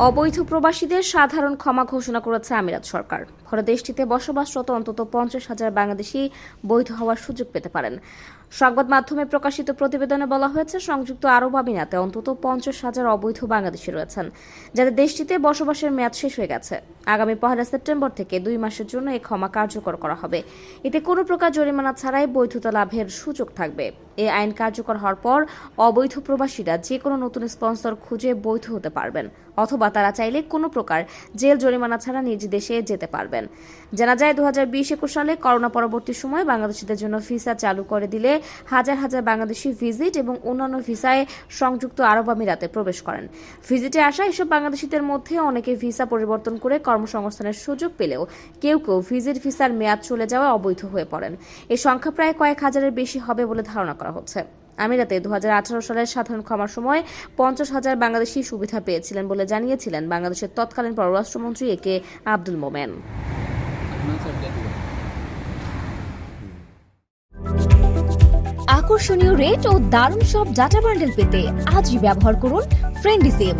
অবৈধ প্রবাসীদের সাধারণ ক্ষমা ঘোষণা করেছে আমিরাত সরকার। ফলে দেশটিতে বসবাসরত অন্তত 50,000 বাংলাদেশি বৈধ হওয়ার সুযোগ পেতে পারেন। সংবাদ মাধ্যমে প্রকাশিত প্রতিবেদনে বলা হয়েছে, সংযুক্ত আরব আমিরাতে অন্তত 50,000 অবৈধ বাংলাদেশি রয়েছেন, যাদের দেশটিতে বসবাসের মেয়াদ শেষ হয়ে গেছে। আগামী 1 সেপ্টেম্বর থেকে 2 মাসের জন্য এই ক্ষমা কার্যকর করা হবে। এতে কোনো প্রকার জরিমানা ছাড়াই বৈধতা লাভের সুযোগ থাকবে। এই আইন কার্যকর হওয়ার পর অবৈধ প্রবাসীরা যে কোনো নতুন স্পন্সর খুঁজে বৈধ হতে পারবেন, অথবা তারা চাইলে কোনো প্রকার জেল জরিমানা ছাড়া নিজ দেশে যেতে পারবেন। জানা যায়, 2020-21 সালে করোনা পরবর্তী সময়ে বাংলাদেশিদের জন্য ভিসা চালু করে দিলে হাজার হাজার বাংলাদেশি ভিজিট এবং অন্যান্য ভিসায় সংযুক্ত আরব আমিরাতে প্রবেশ করেন। ভিজিটে আসা এসব বাংলাদেশিদের মধ্যে অনেকে ভিসা পরিবর্তন করে কর্মসংস্থানের সুযোগ পেলেও কেউ কেউ ভিজিট ভিসার মেয়াদ চলে যাওয়ায় অবৈধ হয়ে পড়েন। এই সংখ্যা প্রায় কয়েক হাজারের বেশি হবে বলে ধারণা করা হচ্ছে। আমিরাতে 2018 সালের সাধারণ ক্ষমার সময় 50,000 বাংলাদেশি সুবিধা পেয়েছিলেন বলে জানিয়েছিলেন বাংলাদেশের তৎকালীন পররাষ্ট্রমন্ত্রী একে আব্দুল মোমেন। আকর্ষণীয় রেট ও দারুণ সব ডাটা বান্ডেল পেতে আজই ব্যবহার করুন ফ্রেন্ডলি সিম।